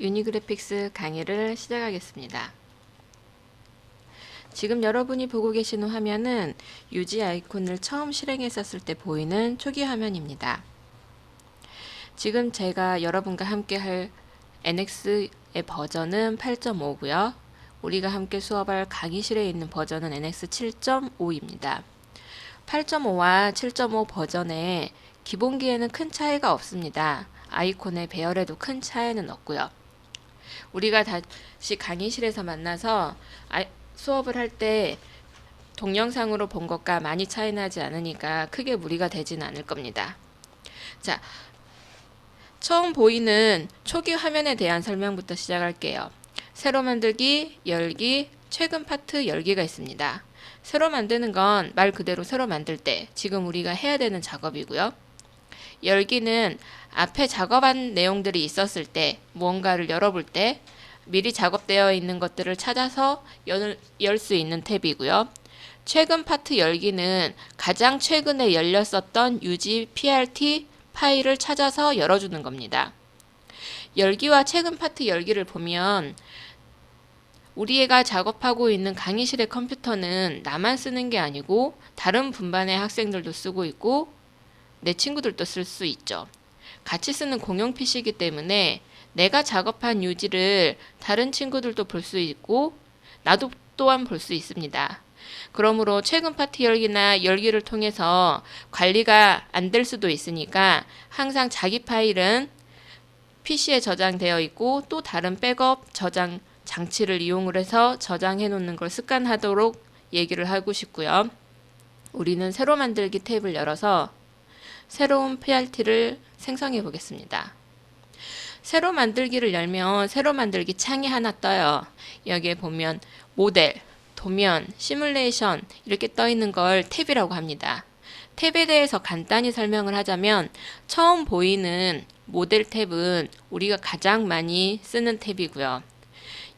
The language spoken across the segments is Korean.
유니그래픽스 강의를 시작하겠습니다. 지금 여러분이 보고 계시는 화면은 유지 아이콘을 처음 실행했었을 때 보이는 초기 화면입니다. 지금 제가 여러분과 함께 할 NX의 버전은 8.5고요. 우리가 함께 수업할 강의실에 있는 버전은 NX 7.5입니다. 8.5와 7.5 버전의 기본기에는 큰 차이가 없습니다. 아이콘의 배열에도 큰 차이는 없고요. 우리가 다시 강의실에서 만나서 수업을 할 때 동영상으로 본 것과 많이 차이 나지 않으니까 크게 무리가 되지는 않을 겁니다. 자, 처음 보이는 초기 화면에 대한 설명부터 시작할게요. 새로 만들기, 열기, 최근 파트 열기가 있습니다. 새로 만드는 건 말 그대로 새로 만들 때 지금 우리가 해야 되는 작업이고요. 열기는 앞에 작업한 내용들이 있었을 때 무언가를 열어볼 때 미리 작업되어 있는 것들을 찾아서 열 수 있는 탭이고요. 최근 파트 열기는 가장 최근에 열렸었던 UG PRT 파일을 찾아서 열어주는 겁니다. 열기와 최근 파트 열기를 보면 우리가 작업하고 있는 강의실의 컴퓨터는 나만 쓰는 게 아니고 다른 분반의 학생들도 쓰고 있고 내 친구들도 쓸 수 있죠. 같이 쓰는 공용 PC이기 때문에 내가 작업한 유지를 다른 친구들도 볼 수 있고 나도 또한 볼 수 있습니다. 그러므로 최근 파트 열기나 열기를 통해서 관리가 안 될 수도 있으니까 항상 자기 파일은 PC에 저장되어 있고 또 다른 백업 저장 장치를 이용을 해서 저장해 놓는 걸 습관하도록 얘기를 하고 싶고요. 우리는 새로 만들기 탭을 열어서 새로운 PRT를 생성해 보겠습니다. 새로 만들기를 열면 새로 만들기 창이 하나 떠요. 여기에 보면 모델, 도면, 시뮬레이션 이렇게 떠 있는 걸 탭이라고 합니다. 탭에 대해서 간단히 설명을 하자면 처음 보이는 모델 탭은 우리가 가장 많이 쓰는 탭이고요.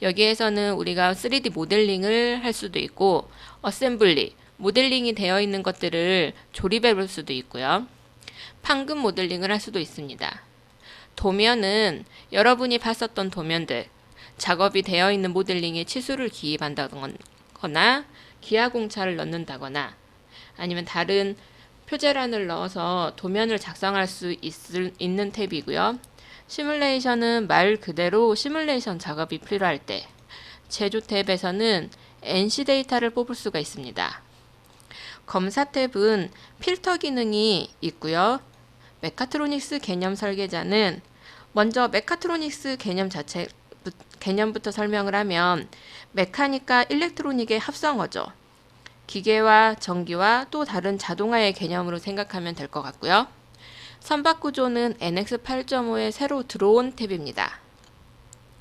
여기에서는 우리가 3D 모델링을 할 수도 있고 어셈블리, 모델링이 되어 있는 것들을 조립해 볼 수도 있고요. 판금 모델링을 할 수도 있습니다. 도면은 여러분이 봤었던 도면들, 작업이 되어 있는 모델링에 치수를 기입한다거나 기하공차를 넣는다거나 아니면 다른 표제란을 넣어서 도면을 작성할 수 있는 탭이고요. 시뮬레이션은 말 그대로 시뮬레이션 작업이 필요할 때, 제조 탭에서는 NC 데이터를 뽑을 수가 있습니다. 검사 탭은 필터 기능이 있고요. 메카트로닉스 개념 설계자는 먼저 메카트로닉스 개념부터 설명을 하면 메카닉과 일렉트로닉의 합성어죠. 기계와 전기와 또 다른 자동화의 개념으로 생각하면 될 것 같고요. 선박 구조는 NX 8.5에 새로 들어온 탭입니다.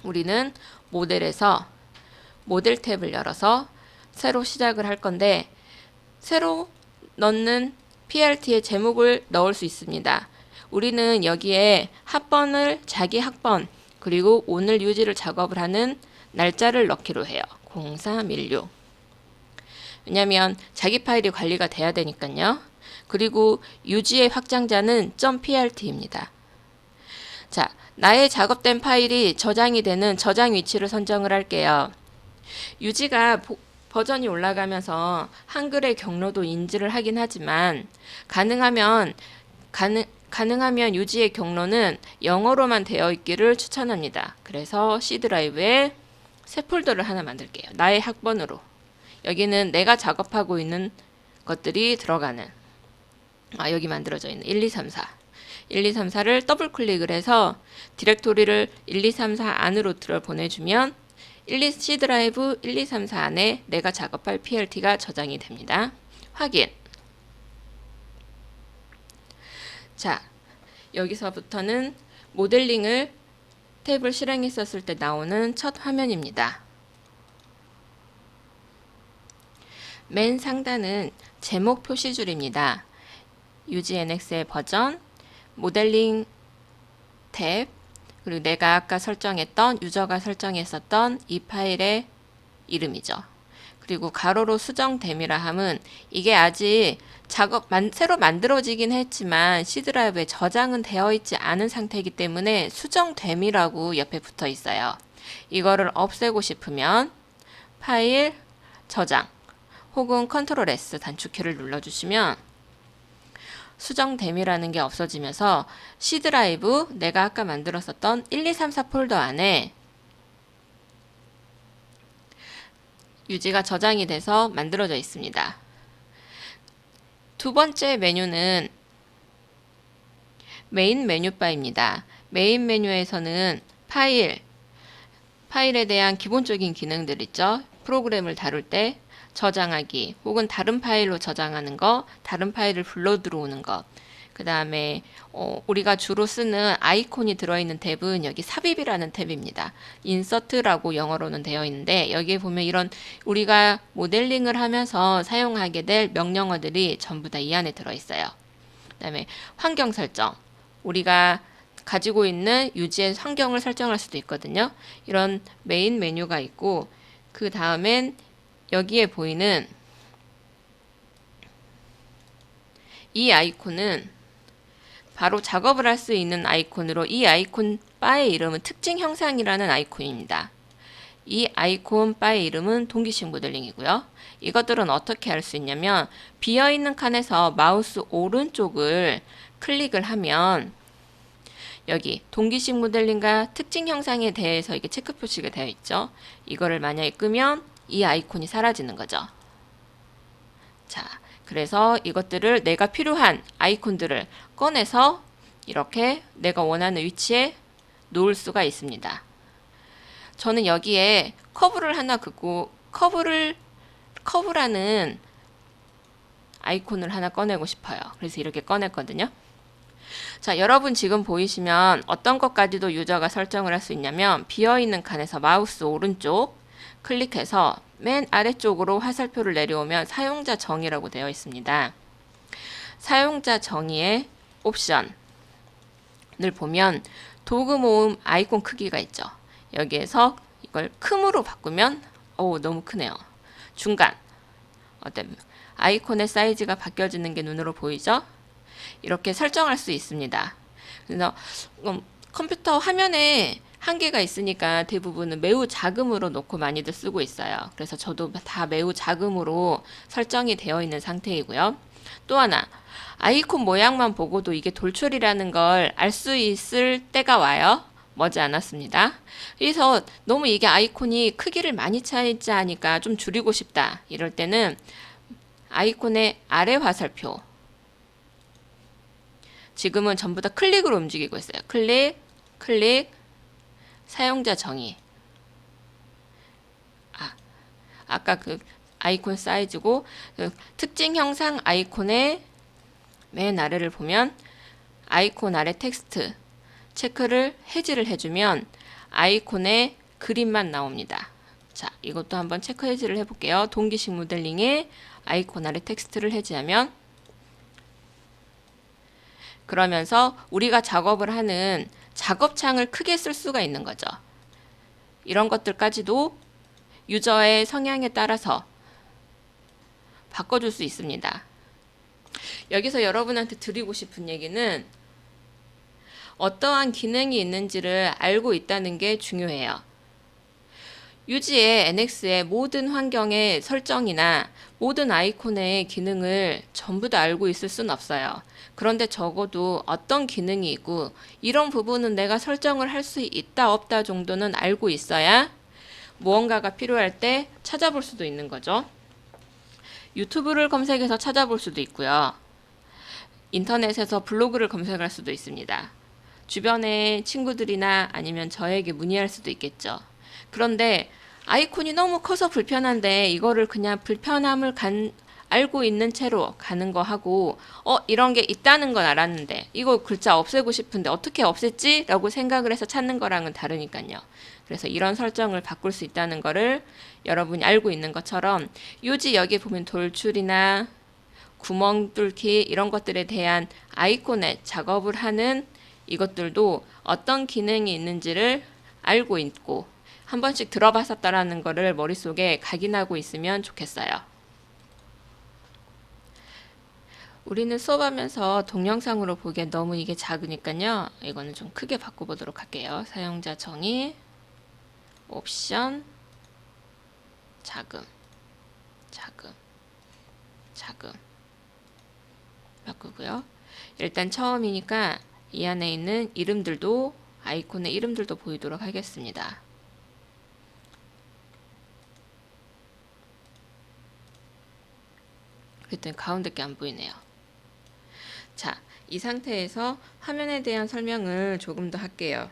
우리는 모델에서 모델 탭을 열어서 새로 시작을 할 건데 새로 넣는 PRT의 제목을 넣을 수 있습니다. 우리는 여기에 학번을 자기 학번 그리고 오늘 유지를 작업을 하는 날짜를 넣기로 해요. 0316. 왜냐하면 자기 파일이 관리가 돼야 되니까요. 그리고 유지의 확장자는 .prt입니다. 자, 나의 작업된 파일이 저장이 되는 저장 위치를 선정을 할게요. 유지가 버전이 올라가면서 한글의 경로도 인지를 하긴 하지만 가능하면 유지의 경로는 영어로만 되어 있기를 추천합니다. 그래서 C 드라이브에 새 폴더를 하나 만들게요. 나의 학번으로. 여기는 내가 작업하고 있는 것들이 들어가는 여기 만들어져 있는 1, 2, 3, 4 1, 2, 3, 4를 더블 클릭을 해서 디렉토리를 1, 2, 3, 4 안으로 보내주면 C 드라이브 1, 2, 3, 4 안에 내가 작업할 PRT가 저장이 됩니다. 확인. 자, 여기서부터는 모델링을 탭을 실행했었을 때 나오는 첫 화면입니다. 맨 상단은 제목 표시줄입니다. UGNX의 버전, 모델링 탭, 그리고 내가 아까 설정했던 유저가 설정했었던 이 파일의 이름이죠. 그리고 가로로 수정됨이라 함은 이게 아직 새로 만들어지긴 했지만 C 드라이브에 저장은 되어 있지 않은 상태이기 때문에 수정됨이라고 옆에 붙어 있어요. 이거를 없애고 싶으면 파일, 저장 혹은 컨트롤 S 단축키를 눌러주시면 수정됨이라는 게 없어지면서 C 드라이브 내가 아까 만들었었던 1, 2, 3, 4 폴더 안에 유지가 저장이 돼서 만들어져 있습니다. 두 번째 메뉴는 메인 메뉴바입니다. 메인 메뉴에서는 파일에 대한 기본적인 기능들 있죠. 프로그램을 다룰 때 저장하기 혹은 다른 파일로 저장하는 거, 다른 파일을 불러 들어오는 것. 그 다음에 우리가 주로 쓰는 아이콘이 들어있는 탭은 여기 삽입이라는 탭입니다. 인서트라고 영어로는 되어 있는데 여기에 보면 이런 우리가 모델링을 하면서 사용하게 될 명령어들이 전부 다 이 안에 들어있어요. 그 다음에 환경 설정. 우리가 가지고 있는 유지의 환경을 설정할 수도 있거든요. 이런 메인 메뉴가 있고 그 다음엔 여기에 보이는 이 아이콘은 바로 작업을 할 수 있는 아이콘으로 이 아이콘 바의 이름은 특징 형상이라는 아이콘입니다. 이 아이콘 바의 이름은 동기식 모델링이고요. 이것들은 어떻게 할 수 있냐면 비어있는 칸에서 마우스 오른쪽을 클릭을 하면 여기 동기식 모델링과 특징 형상에 대해서 이게 체크 표시가 되어 있죠. 이거를 만약에 끄면 이 아이콘이 사라지는 거죠. 자, 그래서 이것들을 내가 필요한 아이콘들을 꺼내서 이렇게 내가 원하는 위치에 놓을 수가 있습니다. 저는 여기에 커브를 하나 긋고 커브라는 아이콘을 하나 꺼내고 싶어요. 그래서 이렇게 꺼냈거든요. 자, 여러분 지금 보이시면 어떤 것까지도 유저가 설정을 할 수 있냐면 비어있는 칸에서 마우스 오른쪽 클릭해서 맨 아래쪽으로 화살표를 내려오면 사용자 정의라고 되어 있습니다. 사용자 정의의 옵션을 보면 도구 모음 아이콘 크기가 있죠. 여기에서 이걸 큼으로 바꾸면 너무 크네요. 중간 아이콘의 사이즈가 바뀌어지는 게 눈으로 보이죠? 이렇게 설정할 수 있습니다. 그래서 컴퓨터 화면에 한계가 있으니까 대부분은 매우 작음으로 놓고 많이들 쓰고 있어요. 그래서 저도 다 매우 작음으로 설정이 되어 있는 상태이고요. 또 하나, 아이콘 모양만 보고도 이게 돌출이라는 걸 알 수 있을 때가 와요. 머지않았습니다. 그래서 너무 이게 아이콘이 크기를 많이 차이지 하니까 좀 줄이고 싶다. 이럴 때는 아이콘의 아래 화살표 지금은 전부 다 클릭으로 움직이고 있어요. 클릭, 사용자 정의. 아까 그 아이콘 사이즈고 그 특징 형상 아이콘의 맨 아래를 보면 아이콘 아래 텍스트 체크를 해지를 해주면 아이콘의 그림만 나옵니다. 자, 이것도 한번 체크 해지를 해볼게요. 동기식 모델링에 아이콘 아래 텍스트를 해지하면 그러면서 우리가 작업을 하는 작업창을 크게 쓸 수가 있는 거죠. 이런 것들까지도 유저의 성향에 따라서 바꿔줄 수 있습니다. 여기서 여러분한테 드리고 싶은 얘기는 어떠한 기능이 있는지를 알고 있다는 게 중요해요. 유지의 NX의 모든 환경의 설정이나 모든 아이콘의 기능을 전부 다 알고 있을 순 없어요. 그런데 적어도 어떤 기능이 있고 이런 부분은 내가 설정을 할 수 있다 없다 정도는 알고 있어야 무언가가 필요할 때 찾아볼 수도 있는 거죠. 유튜브를 검색해서 찾아볼 수도 있고요. 인터넷에서 블로그를 검색할 수도 있습니다. 주변의 친구들이나 아니면 저에게 문의할 수도 있겠죠. 그런데 아이콘이 너무 커서 불편한데 이거를 그냥 불편함을 알고 있는 채로 가는 거 하고 이런 게 있다는 건 알았는데 이거 글자 없애고 싶은데 어떻게 없앴지? 라고 생각을 해서 찾는 거랑은 다르니까요. 그래서 이런 설정을 바꿀 수 있다는 거를 여러분이 알고 있는 것처럼 유지 여기 보면 돌출이나 구멍 뚫기 이런 것들에 대한 아이콘에 작업을 하는 이것들도 어떤 기능이 있는지를 알고 있고 한 번씩 들어봤었다라는 거를 머릿속에 각인하고 있으면 좋겠어요. 우리는 수업하면서 동영상으로 보기엔 너무 이게 작으니까요. 이거는 좀 크게 바꿔보도록 할게요. 사용자 정의, 옵션, 자금, 자금, 자금 바꾸고요. 일단 처음이니까 이 안에 있는 이름들도, 아이콘의 이름들도 보이도록 하겠습니다. 그랬더니 가운데 게 안 보이네요. 자, 이 상태에서 화면에 대한 설명을 조금 더 할게요.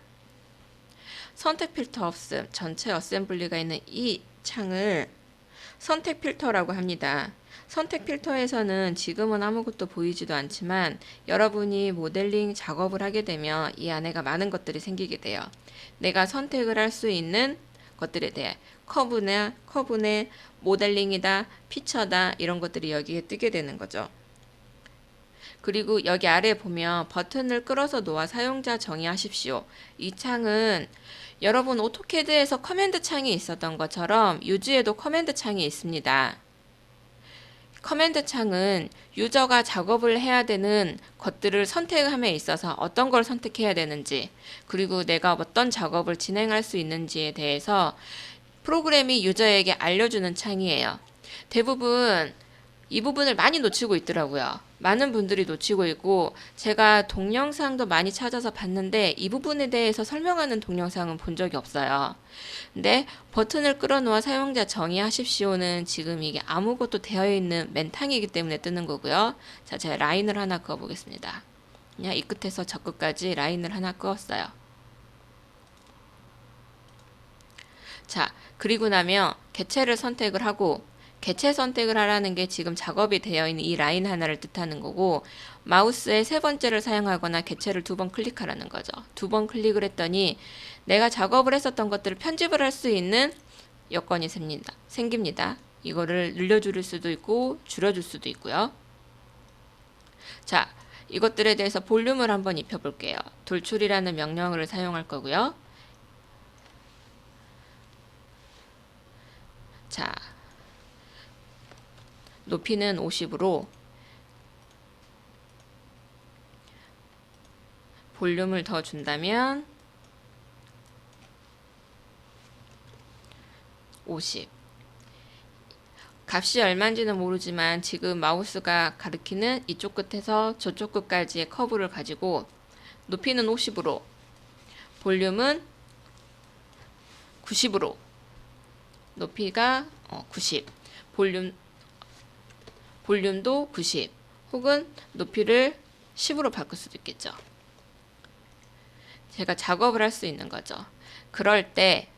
선택 필터 없음, 전체 어셈블리가 있는 이 창을 선택 필터라고 합니다. 선택 필터에서는 지금은 아무것도 보이지도 않지만 여러분이 모델링 작업을 하게 되면 이 안에가 많은 것들이 생기게 돼요. 내가 선택을 할 수 있는 것들에 대해 커브네, 모델링이다, 피처다 이런 것들이 여기에 뜨게 되는 거죠. 그리고 여기 아래에 보면 버튼을 끌어서 놓아 사용자 정의하십시오. 이 창은 여러분 오토캐드에서 커맨드 창이 있었던 것처럼 유지에도 커맨드 창이 있습니다. 커맨드 창은 유저가 작업을 해야 되는 것들을 선택함에 있어서 어떤 걸 선택해야 되는지, 그리고 내가 어떤 작업을 진행할 수 있는지에 대해서 프로그램이 유저에게 알려주는 창이에요. 대부분 이 부분을 많이 놓치고 있더라고요. 많은 분들이 놓치고 있고 제가 동영상도 많이 찾아서 봤는데 이 부분에 대해서 설명하는 동영상은 본 적이 없어요. 근데 버튼을 끌어놓아 사용자 정의하십시오는 지금 이게 아무것도 되어 있는 맨탕이기 때문에 뜨는 거고요. 자, 제가 라인을 하나 그어 보겠습니다. 그냥 이 끝에서 저 끝까지 라인을 하나 그었어요. 자, 그리고 나면 개체를 선택을 하고, 개체 선택을 하라는 게 지금 작업이 되어 있는 이 라인 하나를 뜻하는 거고, 마우스의 세 번째를 사용하거나 개체를 두 번 클릭하라는 거죠. 두 번 클릭을 했더니 내가 작업을 했었던 것들을 편집을 할 수 있는 여건이 생깁니다. 이거를 늘려줄 수도 있고 줄여줄 수도 있고요. 자, 이것들에 대해서 볼륨을 한번 입혀볼게요. 돌출이라는 명령어를 사용할 거고요. 자, 높이는 50으로 볼륨을 더 준다면 50. 값이 얼마인지는 모르지만 지금 마우스가 가리키는 이쪽 끝에서 저쪽 끝까지의 커브를 가지고 높이는 50으로 볼륨은 90으로 높이가 90 볼륨도 90 혹은 높이를 10으로 바꿀 수도 있겠죠. 제가 작업을 할 수 있는 거죠. 그럴 때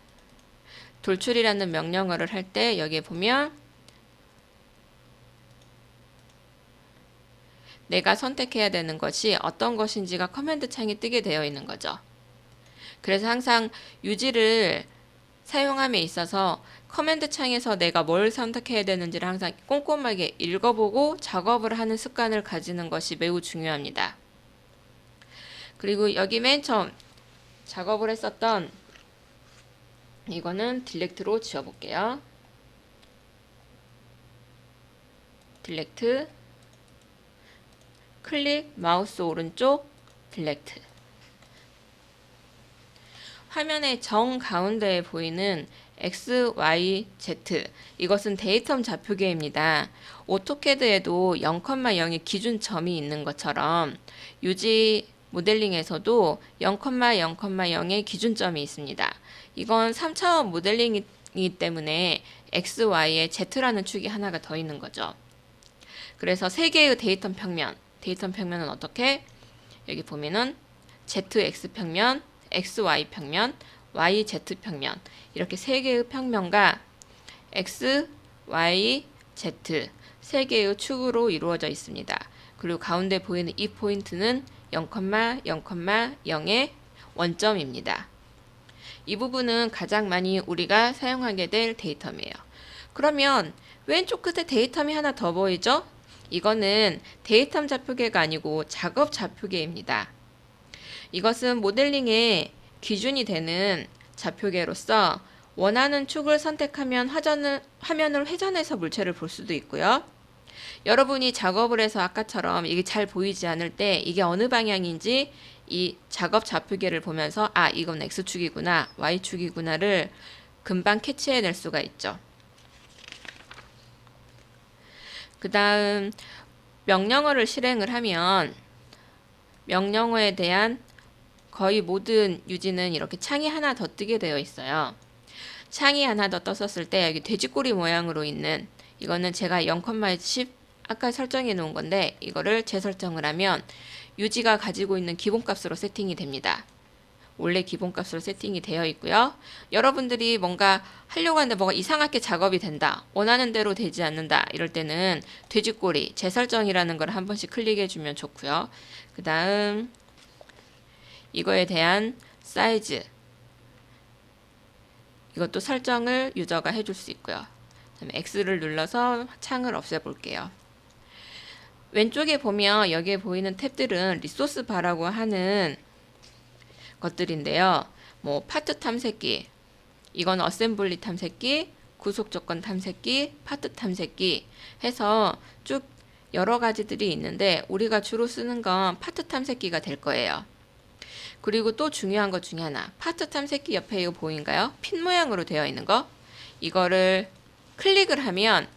돌출이라는 명령어를 할 때 여기에 보면 내가 선택해야 되는 것이 어떤 것인지가 커맨드 창이 뜨게 되어 있는 거죠. 그래서 항상 유지를 사용함에 있어서 커맨드 창에서 내가 뭘 선택해야 되는지를 항상 꼼꼼하게 읽어보고 작업을 하는 습관을 가지는 것이 매우 중요합니다. 그리고 여기 맨 처음 작업을 했었던 이거는 딜렉트로 지워볼게요. 딜렉트, 클릭, 마우스 오른쪽, 딜렉트. 화면의 정 가운데에 보이는 X, Y, Z 이것은 데이텀 좌표계입니다. 오토캐드에도 0,0의 기준점이 있는 것처럼 유지 모델링에서도 0,0,0의 기준점이 있습니다. 이건 3차원 모델링이기 때문에 X, Y에 Z라는 축이 하나가 더 있는 거죠. 그래서 세 개의 데이텀 평면은 어떻게? 여기 보면은 ZX 평면, XY 평면, YZ 평면 이렇게 세 개의 평면과 X, Y, Z 세 개의 축으로 이루어져 있습니다. 그리고 가운데 보이는 이 포인트는 0,0,0의 원점입니다. 이 부분은 가장 많이 우리가 사용하게 될 데이텀이에요. 그러면 왼쪽 끝에 데이텀이 하나 더 보이죠? 이거는 데이텀 좌표계가 아니고 작업 좌표계입니다. 이것은 모델링의 기준이 되는 좌표계로서 원하는 축을 선택하면 화면을 회전해서 물체를 볼 수도 있고요. 여러분이 작업을 해서 아까처럼 이게 잘 보이지 않을 때 이게 어느 방향인지 이 작업 좌표계를 보면서 아, 이건 X축이구나, Y축이구나를 금방 캐치해낼 수가 있죠. 그 다음 명령어를 실행을 하면 명령어에 대한 거의 모든 유지는 이렇게 창이 하나 더 뜨게 되어 있어요. 창이 하나 더 떴었을 때 여기 돼지꼬리 모양으로 있는 이거는 제가 0,10 아까 설정해 놓은 건데 이거를 재설정을 하면 유지가 가지고 있는 기본값으로 세팅이 됩니다. 원래 기본값으로 세팅이 되어 있고요. 여러분들이 뭔가 하려고 하는데 뭐가 이상하게 작업이 된다, 원하는 대로 되지 않는다 이럴 때는 돼지꼬리 재설정이라는 걸 한 번씩 클릭해 주면 좋고요. 그 다음 이거에 대한 사이즈 이것도 설정을 유저가 해줄 수 있고요. 그다음에 X를 눌러서 창을 없애볼게요. 왼쪽에 보면 여기에 보이는 탭들은 리소스 바라고 하는 것들인데요. 뭐 파트 탐색기, 이건 어셈블리 탐색기, 구속 조건 탐색기, 파트 탐색기 해서 쭉 여러 가지들이 있는데 우리가 주로 쓰는 건 파트 탐색기가 될 거예요. 그리고 또 중요한 것 중에 하나, 파트 탐색기 옆에 이거 보인가요? 핀 모양으로 되어 있는 거. 이거를 클릭을 하면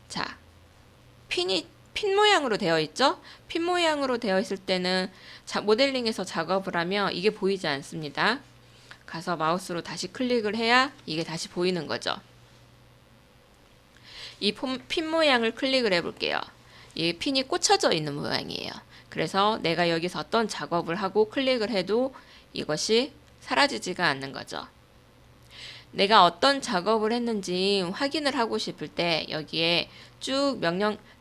자, 핀 모양으로 되어 있죠? 핀 모양으로 되어 있을 때는 모델링에서 작업을 하면 이게 보이지 않습니다. 가서 마우스로 다시 클릭을 해야 이게 다시 보이는 거죠. 이 핀 모양을 클릭을 해볼게요. 이 핀이 꽂혀져 있는 모양이에요. 그래서 내가 여기서 어떤 작업을 하고 클릭을 해도 이것이 사라지지가 않는 거죠. 내가 어떤 작업을 했는지 확인을 하고 싶을 때 여기에 쭉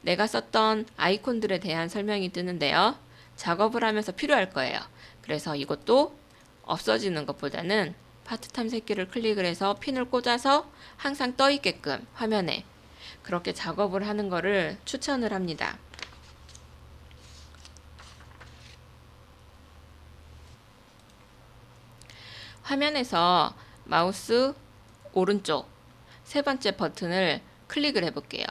내가 썼던 아이콘들에 대한 설명이 뜨는데요. 작업을 하면서 필요할 거예요. 그래서 이것도 없어지는 것보다는 파트 탐색기를 클릭을 해서 핀을 꽂아서 항상 떠 있게끔 화면에 그렇게 작업을 하는 거를 추천을 합니다. 화면에서 마우스 오른쪽 세 번째 버튼을 클릭을 해볼게요.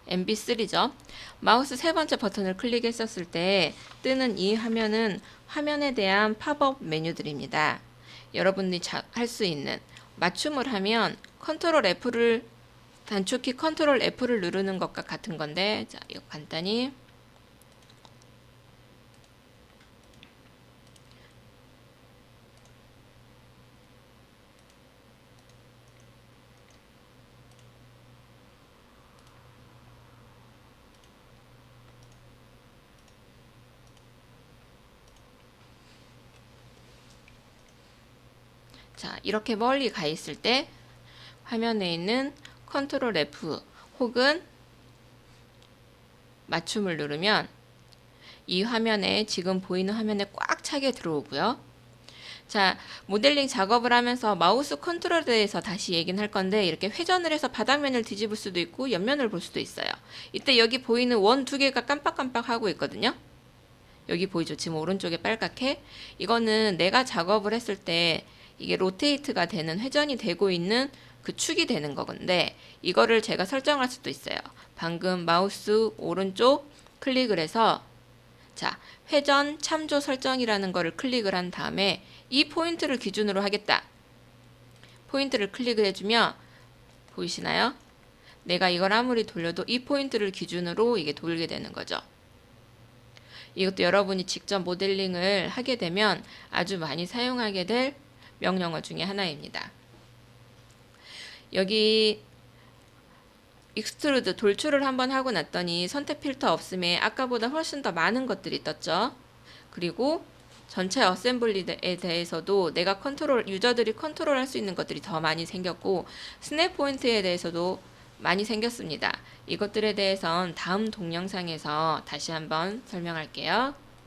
MB3죠. 마우스 세 번째 버튼을 클릭했었을 때 뜨는 이 화면은 화면에 대한 팝업 메뉴들입니다. 여러분이 할 수 있는 맞춤을 하면 단축키 컨트롤 F를 누르는 것과 같은 건데 자, 이거 간단히 자, 이렇게 멀리 가 있을 때 화면에 있는 컨트롤 F 혹은 맞춤을 누르면 이 화면에 지금 보이는 화면에 꽉 차게 들어오고요. 자, 모델링 작업을 하면서 마우스 컨트롤에 대해서 다시 얘기는 할 건데 이렇게 회전을 해서 바닥면을 뒤집을 수도 있고 옆면을 볼 수도 있어요. 이때 여기 보이는 원 두 개가 깜빡깜빡 하고 있거든요. 여기 보이죠? 지금 오른쪽에 빨갛게. 이거는 내가 작업을 했을 때 이게 로테이트가 되는, 회전이 되고 있는 그 축이 되는 거건데 이거를 제가 설정할 수도 있어요. 방금 마우스 오른쪽 클릭을 해서 자, 회전 참조 설정이라는 거를 클릭을 한 다음에 이 포인트를 기준으로 하겠다. 포인트를 클릭을 해주면 보이시나요? 내가 이걸 아무리 돌려도 이 포인트를 기준으로 이게 돌게 되는 거죠. 이것도 여러분이 직접 모델링을 하게 되면 아주 많이 사용하게 될 명령어 중에 하나입니다. 여기 익스트루드 돌출을 한번 하고 났더니 선택 필터 없음에 아까보다 훨씬 더 많은 것들이 떴죠. 그리고 전체 어셈블리에 대해서도 내가 유저들이 컨트롤할 수 있는 것들이 더 많이 생겼고 스냅 포인트에 대해서도 많이 생겼습니다. 이것들에 대해선 다음 동영상에서 다시 한번 설명할게요.